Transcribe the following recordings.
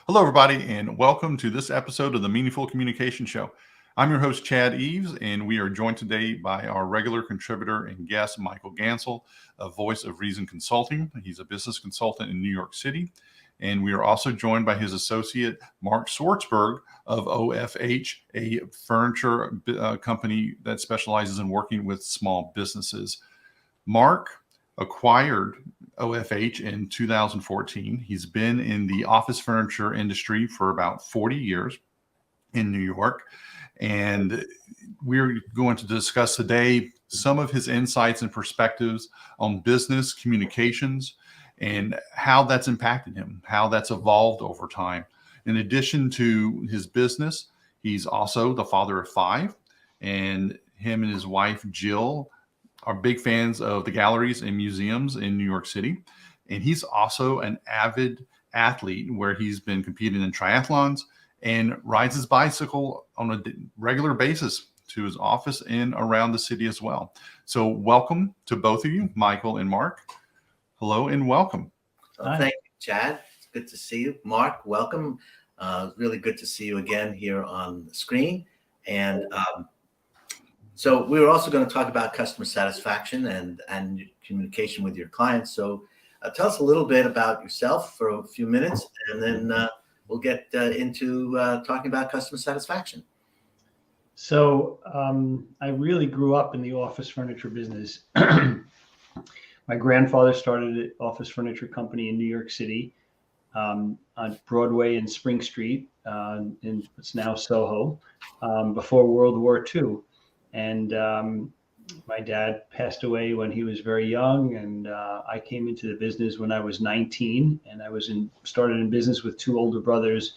Hello, everybody, and welcome to this episode of the Meaningful Communication Show. I'm your host, Chad Eves, and we are joined today by our regular contributor and guest, Michael Gansl, a voice of Reason Consulting. He's a business consultant in New York City. And we are also joined by his associate, Marc Schwartzberg of OFH, a furniture company that specializes in working with small businesses. Marc acquired OFH in 2014. He's been in the office furniture industry for about 40 years in New York. And we're going to discuss today some of his insights and perspectives on business communications and how that's impacted him, how that's evolved over time. In addition to his business, he's also the father of 5, and him and his wife, Jill, are big fans of the galleries and museums in New York City. And he's also an avid athlete where he's been competing in triathlons and rides his bicycle on a regular basis to his office and around the city as well. So welcome to both of you, Michael and Marc. Hello and welcome. Thank you, Chad. It's good to see you. Marc, welcome. Really good to see you again here on the screen. And so we were also going to talk about customer satisfaction and communication with your clients. So tell us a little bit about yourself for a few minutes, and then we'll get into talking about customer satisfaction. So I really grew up in the office furniture business. My grandfather started an office furniture company in New York City on Broadway and Spring Street in what's now Soho before World War II. And my dad passed away when he was very young, and I came into the business when I was 19, and I started in business with 2 older brothers,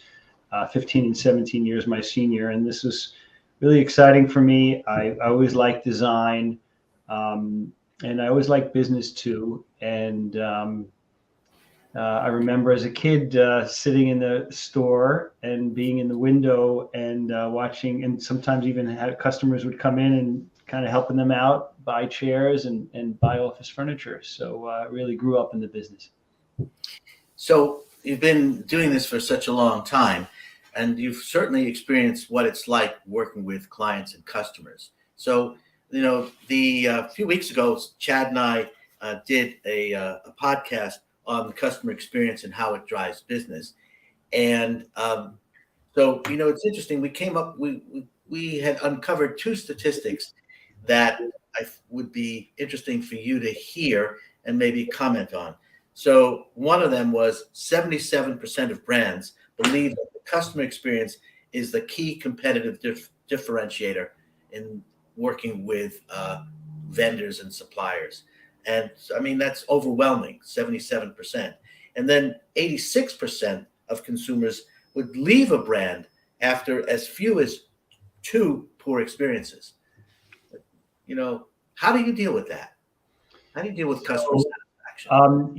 15 and 17 years my senior, and this was really exciting for me. I always liked design, and I always liked business too. And I remember as a kid sitting in the store and being in the window and watching, and sometimes even had customers would come in and kind of helping them out, buy chairs and buy office furniture. So I really grew up in the business. So you've been doing this for such a long time, and you've certainly experienced what it's like working with clients and customers. So, a few weeks ago, Chad and I did a podcast on the customer experience and how it drives business. And so, it's interesting. We came up, we had uncovered 2 statistics that would be interesting for you to hear and maybe comment on. So one of them was 77% of brands believe that the customer experience is the key competitive differentiator in working with vendors and suppliers. And I mean, that's overwhelming, 77%. And then 86% of consumers would leave a brand after as few as 2 poor experiences. How do you deal with that? How do you deal with customer satisfaction?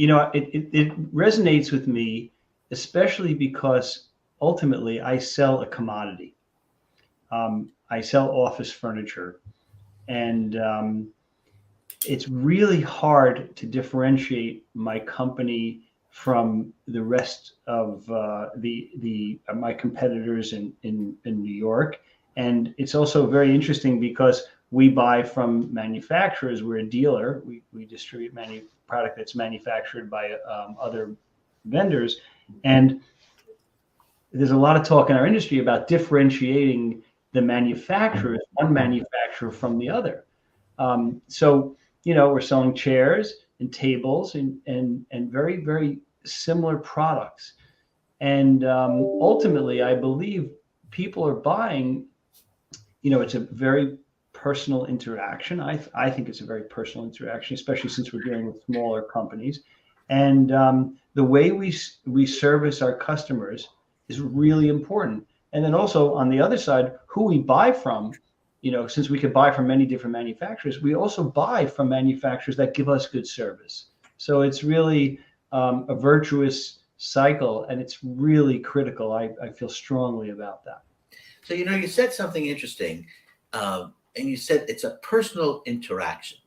It resonates with me, especially because ultimately I sell a commodity. I sell office furniture, and it's really hard to differentiate my company from the rest of my competitors in New York. And it's also very interesting because we buy from manufacturers. We're a dealer. We distribute product that's manufactured by other vendors. And there's a lot of talk in our industry about differentiating the manufacturers, one manufacturer from the other. So we're selling chairs and tables and very, very similar products. And ultimately, I believe people are buying, it's a very personal interaction. I think it's a very personal interaction, especially since we're dealing with smaller companies. And the way we service our customers is really important. And then also on the other side, who we buy from, since we could buy from many different manufacturers, we also buy from manufacturers that give us good service. So it's really a virtuous cycle, and it's really critical. I feel strongly about that. So, you said something interesting, and you said it's a personal interaction.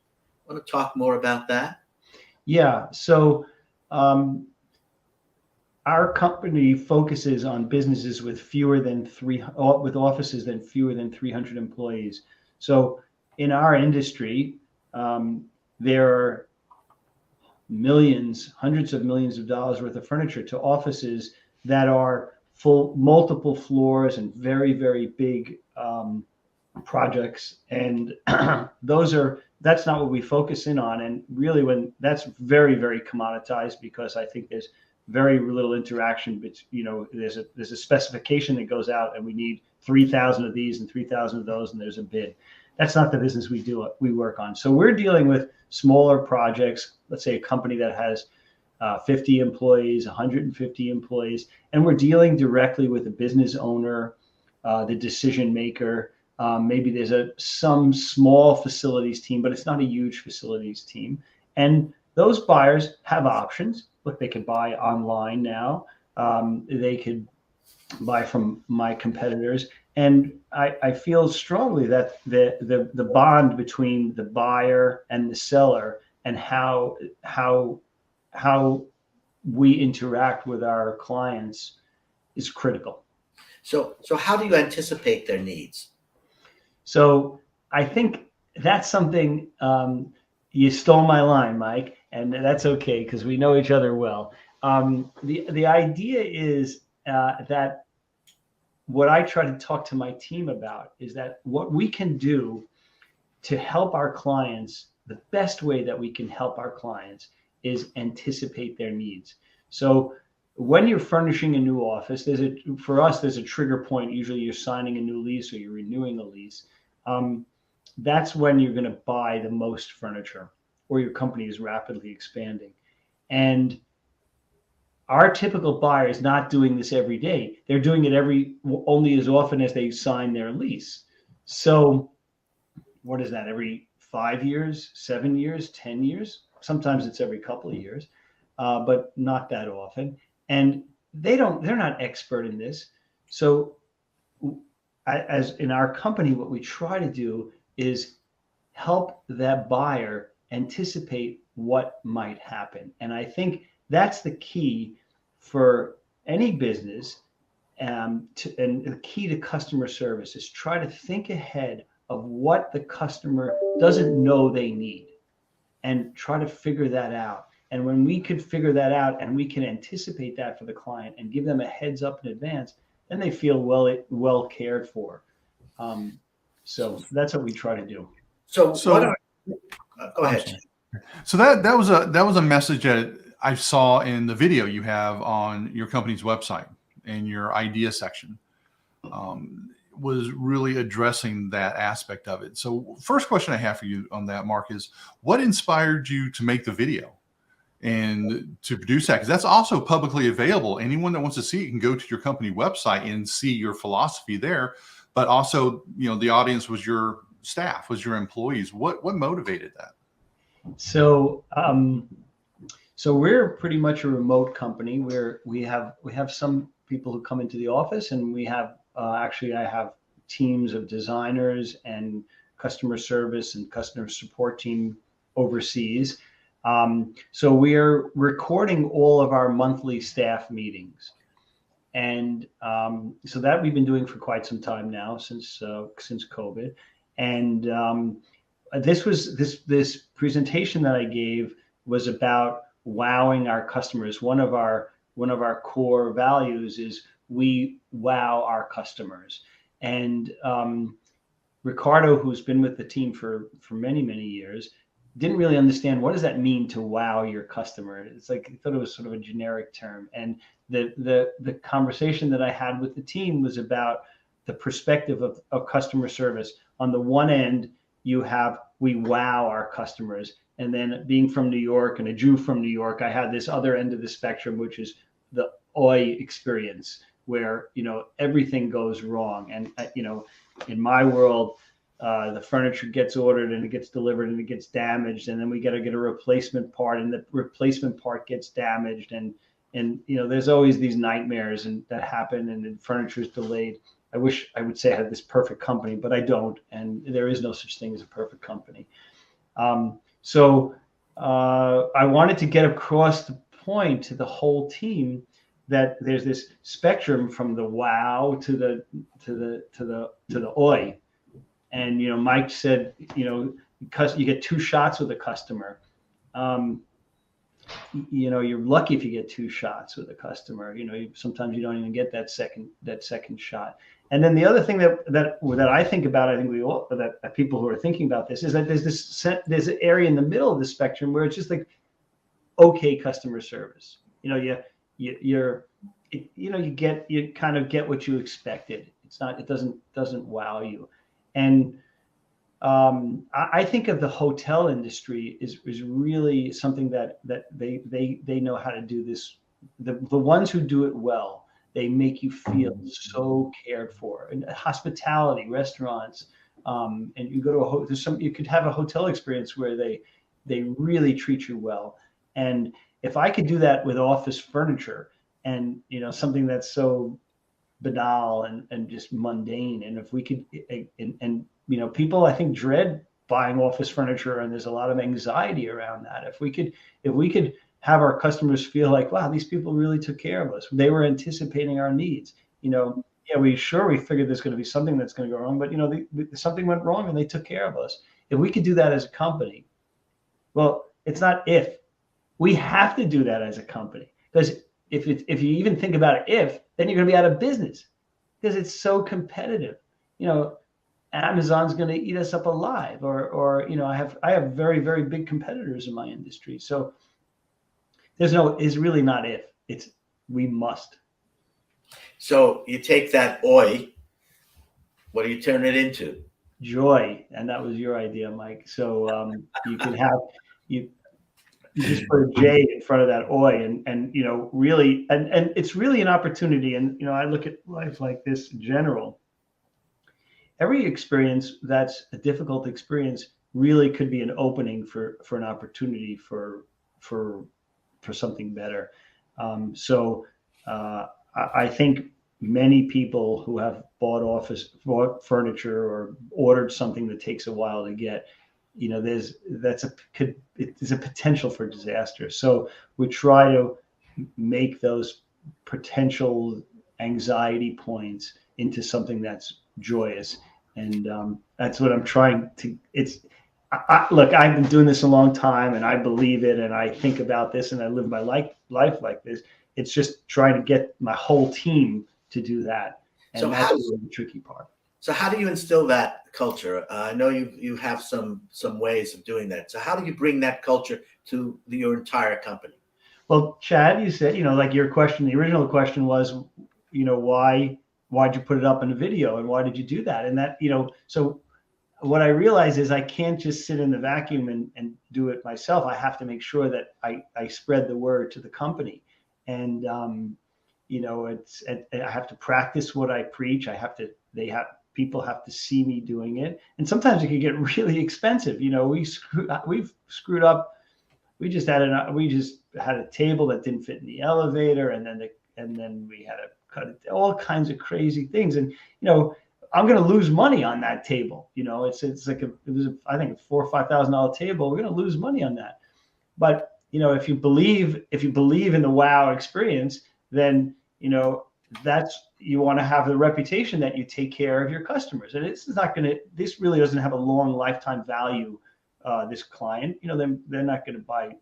Want to talk more about that? Yeah. So our company focuses on businesses with with offices than fewer than 300 employees. So in our industry, there are millions, hundreds of millions of dollars worth of furniture to offices that are full, multiple floors and very, very big projects. And that's not what we focus in on. And really, when that's very, very commoditized, because I think there's very little interaction. But there's a specification that goes out, and we need 3,000 of these and 3,000 of those, and there's a bid. That's not the business we work on. So we're dealing with smaller projects. Let's say a company that has 50 employees, 150 employees, and we're dealing directly with the business owner, the decision maker. Maybe there's some small facilities team, but it's not a huge facilities team. And those buyers have options. Look, they could buy online now. They could buy from my competitors. And I feel strongly that the bond between the buyer and the seller and how we interact with our clients is critical. So how do you anticipate their needs? So I think that's something, you stole my line, Mike, and that's okay because we know each other well. The idea is that what I try to talk to my team about is that what we can do to help our clients, the best way that we can help our clients is anticipate their needs. So when you're furnishing a new office, for us, there's a trigger point. Usually you're signing a new lease or you're renewing a lease. That's when you're going to buy the most furniture, or your company is rapidly expanding. And our typical buyer is not doing this every day. They're doing it only as often as they sign their lease. So what is that? Every 5 years, 7 years, 10 years? Sometimes it's every couple of years, but not that often. And they're not expert in this. So as in our company, what we try to do is help that buyer anticipate what might happen. And I think that's the key for any business, and the key to customer service is try to think ahead of what the customer doesn't know they need and try to figure that out. And when we could figure that out and we can anticipate that for the client and give them a heads up in advance, then they feel well cared for. So that's what we try to do. So go ahead. So that was a message that I saw in the video you have on your company's website and your idea section, was really addressing that aspect of it. So first question I have for you on that, Mark, is what inspired you to make the video and to produce that? Because that's also publicly available. Anyone that wants to see it can go to your company website and see your philosophy there. But also, the audience was your staff, was your employees. What motivated that? So we're pretty much a remote company where we have some people who come into the office, and we have I have teams of designers and customer service and customer support team overseas. So we're recording all of our monthly staff meetings, and so that we've been doing for quite some time now, since COVID. And this presentation that I gave was about wowing our customers. One of our core values is we wow our customers. And Ricardo, who's been with the team for many, many years, didn't really understand what does that mean to wow your customer. It's like, he thought it was sort of a generic term. And the conversation that I had with the team was about the perspective of customer service. On the one end, we wow our customers. And then, being from New York and a Jew from New York, I had this other end of the spectrum, which is the oi experience, where everything goes wrong. And in my world, the furniture gets ordered and it gets delivered and it gets damaged, and then we got to get a replacement part, and the replacement part gets damaged, and there's always these nightmares that happen, and the furniture is delayed. I wish I would say I had this perfect company, but I don't, and there is no such thing as a perfect company. So I wanted to get across the point to the whole team that there's this spectrum from the wow to the oi. And Mike said, because you get two shots with a customer. You're lucky if you get two shots with a customer. Sometimes you don't even get that second shot. And then the other thing that I think about, I think that people who are thinking about this is that there's an area in the middle of the spectrum where it's just like okay customer service. You kind of get what you expected. It doesn't wow you. And I think of the hotel industry is really something that they know how to do this. The ones who do it well, they make you feel so cared for. And hospitality, restaurants, and you go to you could have a hotel experience where they really treat you well. And if I could do that with office furniture and something that's so banal and just mundane, and if we could and people I think dread buying office furniture, and there's a lot of anxiety around that. If we could have our customers feel like, wow, these people really took care of us. They were anticipating our needs. We figured there's going to be something that's going to go wrong, but something went wrong and they took care of us. If we could do that as a company, well, it's not if. We have to do that as a company, because if you even think about it, then you're going to be out of business because it's so competitive. Amazon's going to eat us up alive, or I have very, very big competitors in my industry. So it's really not if, it's we must. So you take that oi, what do you turn it into? Joy. And that was your idea, Mike. So you can have you just put a J in front of that oi, and really, and it's really an opportunity. And I look at life like this in general. Every experience that's a difficult experience really could be an opening for an opportunity for something better. I think many people who have bought furniture or ordered something that takes a while to get, there's a potential for disaster. So we try to make those potential anxiety points into something that's joyous. And that's what I'm trying to, look, I've been doing this a long time and I believe it. And I think about this and I live my life like this. It's just trying to get my whole team to do that. And that's really the tricky part. So how do you instill that culture? I know you have some ways of doing that. So how do you bring that culture to your entire company? Well, Chad, you said, like your question, the original question was, why'd you put it up in a video and why did you do that? And that, so what I realize is I can't just sit in the vacuum and do it myself. I have to make sure that I spread the word to the company. And, I have to practice what I preach. People have to see me doing it. And sometimes it can get really expensive. We've screwed up. We just had a table that didn't fit in the elevator. And then we had to cut it, all kinds of crazy things. And, I'm going to lose money on that table. It's like it was I think a $4,000 or $5,000 table. We're going to lose money on that. But, if you believe in the wow experience, then, you want to have the reputation that you take care of your customers. And this really doesn't have a long lifetime value. This client, they're not going to buy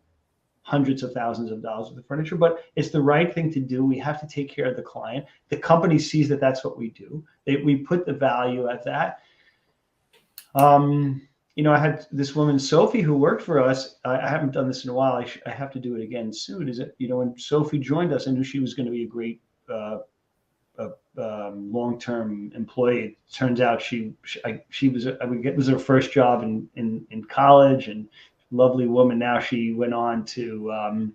hundreds of thousands of dollars worth of furniture, but it's the right thing to do. We have to take care of the client. The company sees that that's what we do. We put the value at that. I had this woman, Sophie, who worked for us. I haven't done this in a while. I have to do it again soon. When Sophie joined us, I knew she was going to be a great long-term employee. It turns out it was her first job in college, and lovely woman. Now she went on to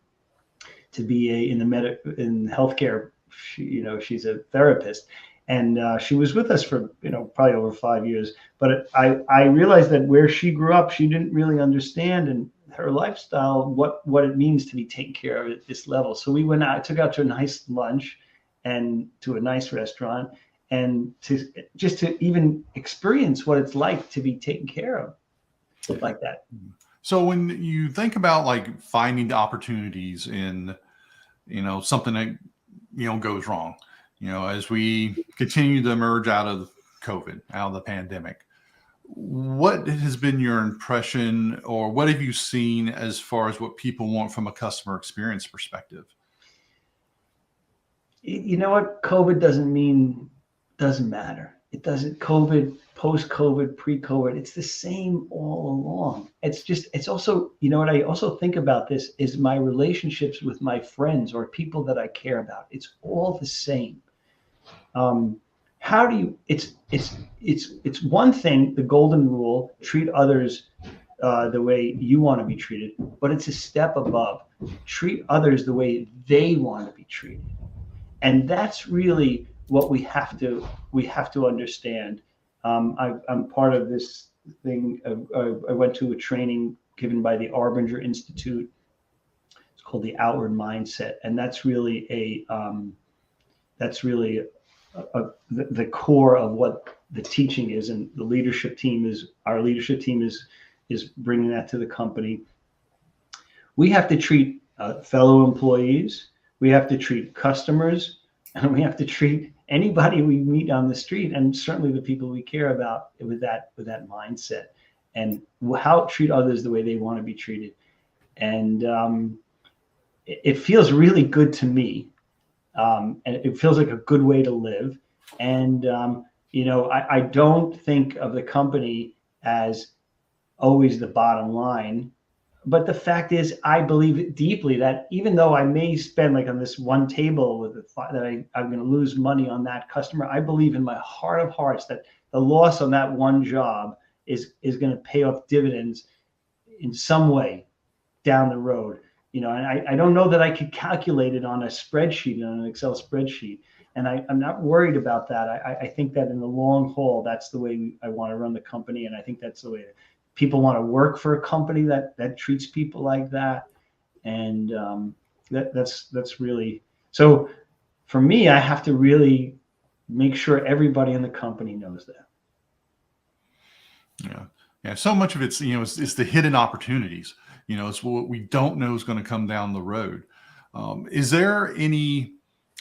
be in healthcare. She's a therapist, and she was with us for probably over 5 years. But I realized that where she grew up, she didn't really understand, and her lifestyle, what it means to be taken care of at this level. So we went out, I took her out to a nice lunch and to a nice restaurant, and to even experience what it's like to be taken care of like that. So when you think about like finding opportunities in, something that goes wrong, as we continue to emerge out of COVID, out of the pandemic. What has been your impression, or what have you seen as far as what people want from a customer experience perspective? You know what? COVID doesn't matter. It doesn't. COVID, post-COVID, pre-COVID, it's the same all along. It's also, what I also think about this is my relationships with my friends or people that I care about. It's all the same. How do you, it's one thing, the golden rule, treat others the way you want to be treated, but it's a step above. Treat others the way they want to be treated. And that's really what we have to understand. I'm part of this thing. I went to a training given by the Arbinger Institute. It's called the Outward Mindset, and that's really the core of what the teaching is. And the leadership team is bringing that to the company. We have to treat fellow employees. We have to treat customers, and we have to treat anybody we meet on the street, and certainly the people we care about with that mindset, and treat others the way they want to be treated. And it feels really good to me, and it feels like a good way to live. And I don't think of the company as always the bottom line. But the fact is, I believe deeply that even though I may spend like on this one table that I'm going to lose money on that customer, I believe in my heart of hearts that the loss on that one job is going to pay off dividends in some way down the road. And I don't know that I could calculate it on a spreadsheet, on an Excel spreadsheet. And I'm not worried about that. I think that in the long haul, that's the way I want to run the company. And I think that's the way people want to work for a company that treats people like that. And that's really, so for me, I have to really make sure everybody in the company knows that. Yeah. So much of it's, it's the hidden opportunities, it's what we don't know is going to come down the road. Is there any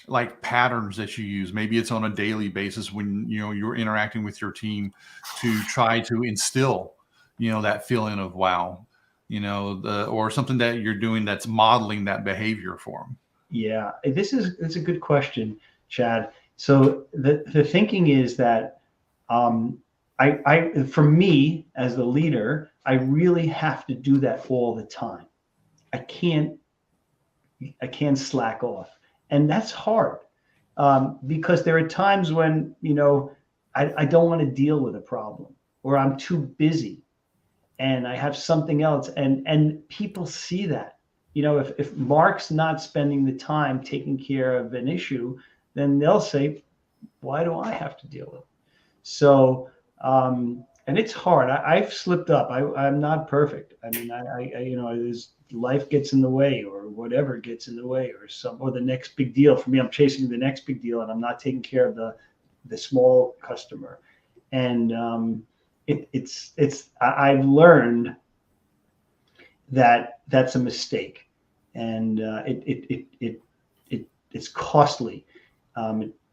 like patterns that you use? Maybe it's on a daily basis when, you're interacting with your team to try to instill that feeling of wow, or something that you're doing that's modeling that behavior for them. Yeah, it's a good question, Chad. So the thinking is that for me as the leader, I really have to do that all the time. I can't slack off, and that's hard because there are times when I don't want to deal with a problem, or I'm too busy and I have something else, and people see that. If Mark's not spending the time taking care of an issue, then they'll say, why do I have to deal with it? So and it's hard. I've slipped up. I'm not perfect. I mean, life gets in the way, or whatever gets in the way, or the next big deal. For me, I'm chasing the next big deal, and I'm not taking care of the small customer. And I've learned that that's a mistake, and it's costly.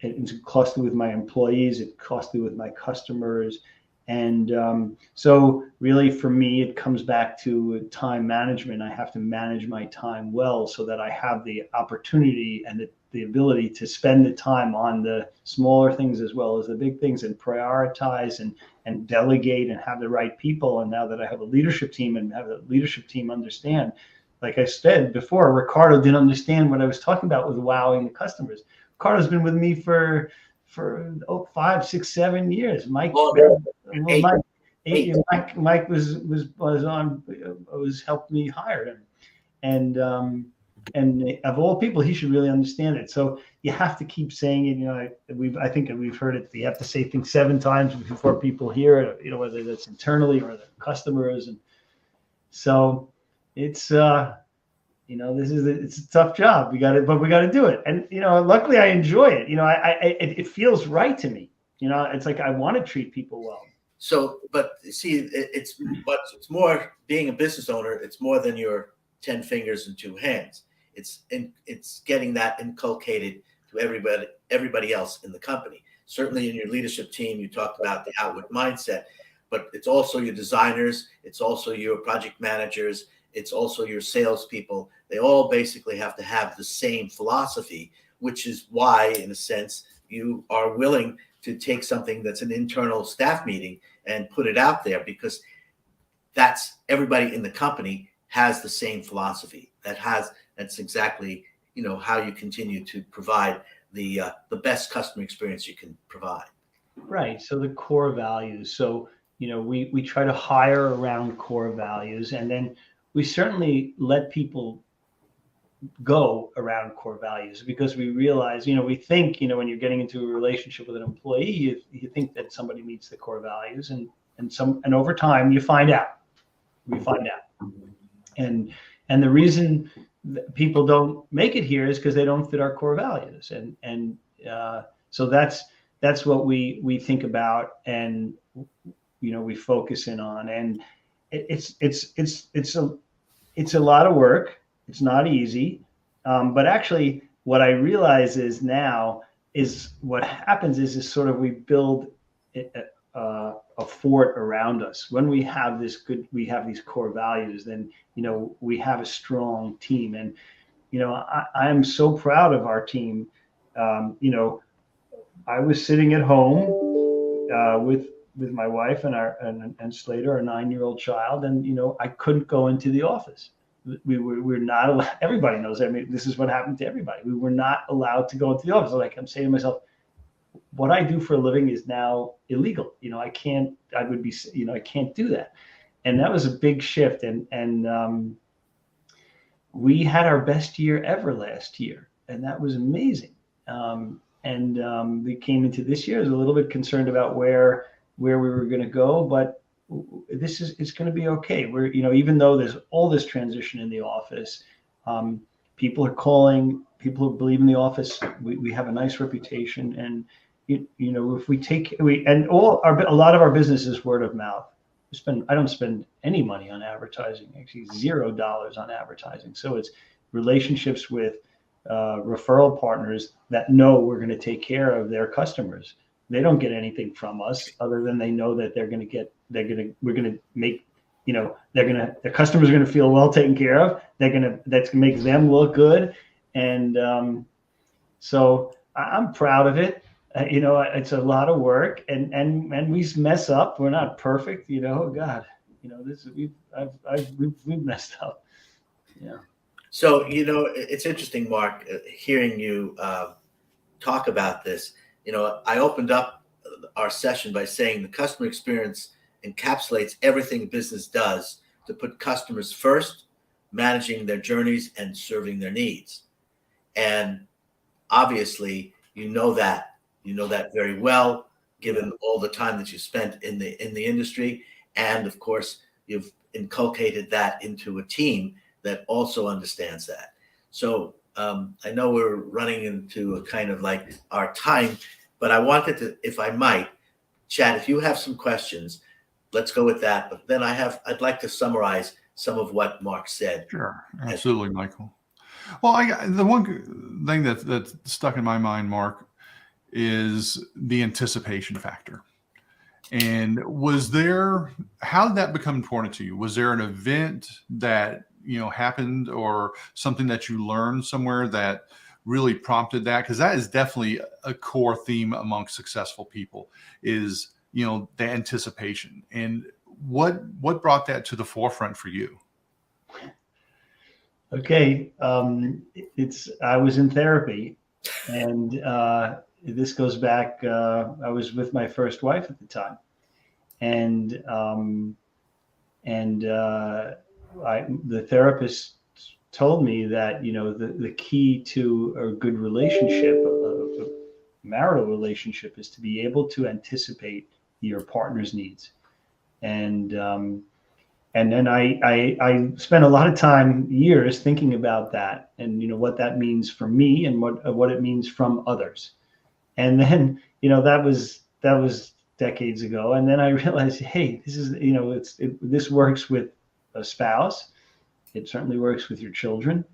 It's costly with my employees. It's costly with my customers. And so really for me, it comes back to time management. I have to manage my time well so that I have the opportunity and the ability to spend the time on the smaller things as well as the big things, and prioritize and delegate and have the right people. And now that I have a leadership team and have the leadership team understand, like I said before, Ricardo didn't understand what I was talking about with wowing the customers. Ricardo's been with me for 5, 6, 7 years. Mike was helped me hire him, and of all people, he should really understand it. So you have to keep saying it. I think we've heard it. You have to say things 7 times before people hear it. Whether that's internally or the customers, and so it's it's a tough job. We got to do it. And luckily I enjoy it. It feels right to me. It's like I want to treat people well. So, but see, it's more being a business owner. It's more than your 10 fingers and 2 hands. It's getting that inculcated to everybody else in the company. Certainly in your leadership team, you talked about the outward mindset, but it's also your designers, it's also your project managers, it's also your salespeople. They all basically have to have the same philosophy, which is why, in a sense, you are willing to take something that's an internal staff meeting and put it out there, because that's everybody in the company has the same philosophy. That's exactly, how you continue to provide the best customer experience you can provide. Right. So the core values. So, we try to hire around core values, and then we certainly let people go around core values, because we realize, we think, when you're getting into a relationship with an employee, you think that somebody meets the core values, and over time we find out. And the reason that people don't make it here is because they don't fit our core values. So that's what we think about, and we focus in on. And it's a lot of work. It's not easy, but actually, what I realize is now is what happens is sort of we build a fort around us. When we have these core values, then we have a strong team. And I am so proud of our team. I was sitting at home with my wife and Slater, our 9-year-old child, and I couldn't go into the office. We're not allowed. Everybody knows. I mean, this is what happened to everybody. We were not allowed to go into the office. Like, I'm saying to myself, what I do for a living is now illegal. I can't do that. And that was a big shift. And we had our best year ever last year, and that was amazing. We came into this year, I was a little bit concerned about where we were going to go, but it's going to be okay. We're, even though there's all this transition in the office, people are calling, people who believe in the office. We have a nice reputation, and if a lot of our business is word of mouth. I don't spend any money on advertising, actually $0 on advertising. So it's relationships with referral partners that know we're going to take care of their customers. They don't get anything from us other than they know that their customers are going to feel well taken care of. That's going to make them look good. And so I'm proud of it. It's a lot of work, and we mess up. We're not perfect, God, we've messed up. Yeah. So, it's interesting, Mark, hearing you talk about this. I opened up our session by saying the customer experience encapsulates everything business does to put customers first, managing their journeys and serving their needs. And obviously, you know that very well, given all the time that you spent in the industry. And of course, you've inculcated that into a team that also understands that. So I know we're running into a kind of like our time, but I wanted to, if I might, Chad, if you have some questions, let's go with that. But then I'd like to summarize some of what Mark said. Sure, absolutely, Michael. Well, the one thing that's stuck in my mind, Mark, is the anticipation factor. And how did that become important to you? Was there an event that happened, or something that you learned somewhere that really prompted that? Because that is definitely a core theme among successful people, is the anticipation. And what brought that to the forefront for you? Okay, I was in therapy, and this goes back. I was with my first wife at the time, and the therapist told me that the key to a good relationship, a marital relationship, is to be able to anticipate your partner's needs. And then I spent a lot of time, years, thinking about that, and what that means for me, and what it means from others. And then that was decades ago. And then I realized, hey, this is this works with a spouse. It certainly works with your children.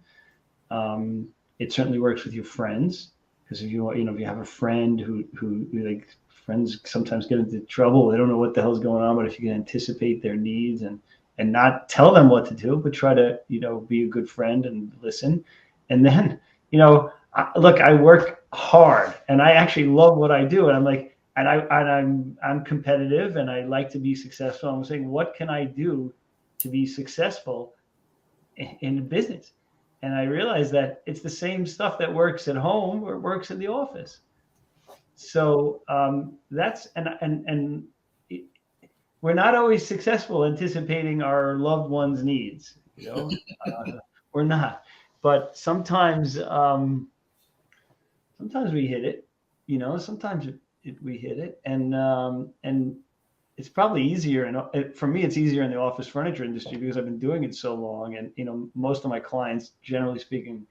It certainly works with your friends. Because if if you have a friend who like, friends sometimes get into trouble, they don't know what the hell's going on, but if you can anticipate their needs and not tell them what to do, but try to, be a good friend and listen. And then, look, I work hard and I actually love what I do. And I'm like, and I'm competitive and I like to be successful. I'm saying, what can I do to be successful in business? And I realized that it's the same stuff that works at home or works in the office. So that's and we're not always successful anticipating our loved ones' needs. We're not. But sometimes we hit it. Sometimes we hit it, and it's probably easier. And for me, it's easier in the office furniture industry because I've been doing it so long. And most of my clients, generally speaking,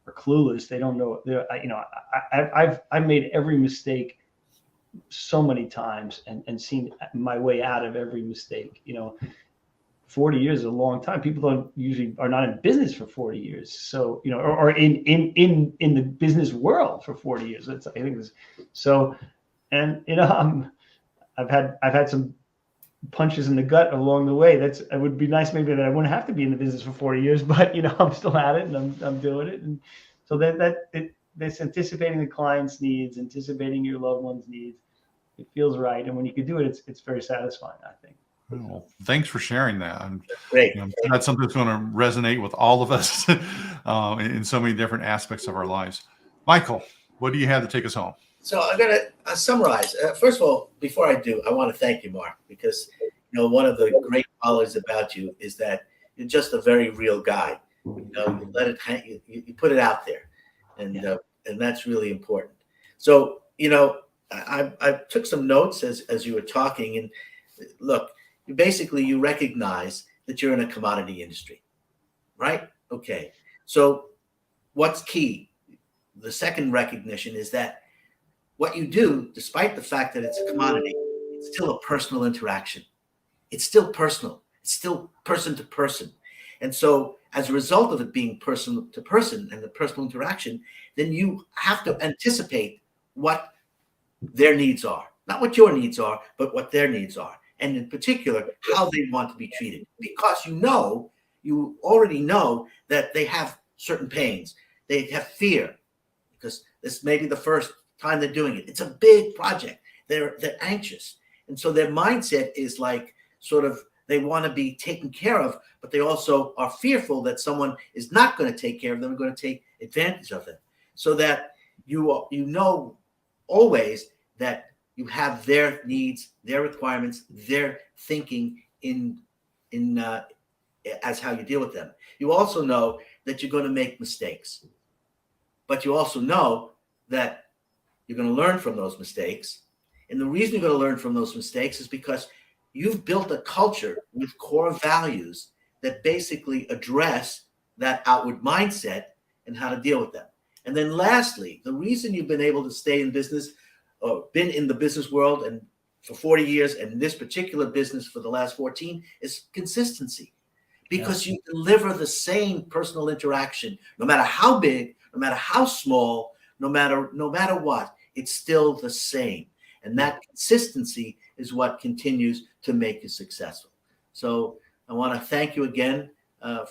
are clueless. They don't know. I've made every mistake so many times and seen my way out of every mistake. 40 years is a long time. People are not in business for 40 years. So, or in the business world for 40 years. I think it's so, and, I've had some punches in the gut along the way. It would be nice maybe that I wouldn't have to be in the business for 40 years, but I'm still at it and I'm doing it. And so that's anticipating the client's needs, anticipating your loved one's needs. It feels right. And when you can do it, it's very satisfying, I think. Well, thanks for sharing that. Great. That's something that's going to resonate with all of us in so many different aspects of our lives. Michael, what do you have to take us home? So I'm going to summarize. First of all, before I do, I want to thank you, Mark, because one of the great qualities about you is that you're just a very real guy. You let it hang, you put it out there, and that's really important. So I took some notes as you were talking, and look, you recognize that you're in a commodity industry, right? Okay. So what's key? The second recognition is that what you do, despite the fact that it's a commodity, it's still a personal interaction. It's still personal. It's still person to person. And so as a result of it being person to person and the personal interaction, then you have to anticipate what their needs are. Not what your needs are, but what their needs are. And in particular, how they want to be treated. Because you already know that they have certain pains. They have fear because this may be the first time they're doing it. It's a big project. They're anxious. And so their mindset is like sort of they want to be taken care of, but they also are fearful that someone is not going to take care of them and going to take advantage of them. So that you know always that you have their needs, their requirements, their thinking in as how you deal with them. You also know that you're going to make mistakes, but you also know that you're going to learn from those mistakes. And the reason you're going to learn from those mistakes is because you've built a culture with core values that basically address that outward mindset and how to deal with them. And then lastly, the reason you've been able to stay in business or been in the business world and for 40 years and this particular business for the last 14 is consistency. Because you deliver the same personal interaction, no matter how big, no matter how small, no matter what, it's still the same. And that consistency is what continues to make you successful. So I want to thank you again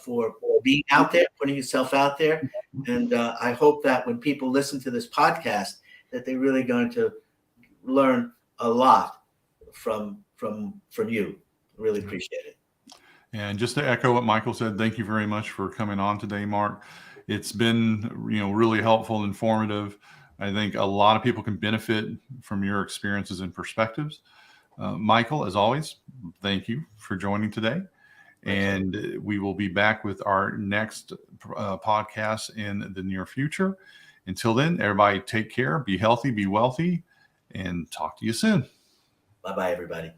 for being out there, putting yourself out there. And I hope that when people listen to this podcast, that they're really going to learn a lot from you. Really appreciate it. And just to echo what Michael said, thank you very much for coming on today, Mark. It's been, really helpful and informative. I think a lot of people can benefit from your experiences and perspectives. Michael, as always, thank you for joining today. And we will be back with our next podcast in the near future. Until then, everybody take care, be healthy, be wealthy, and talk to you soon. Bye-bye, everybody.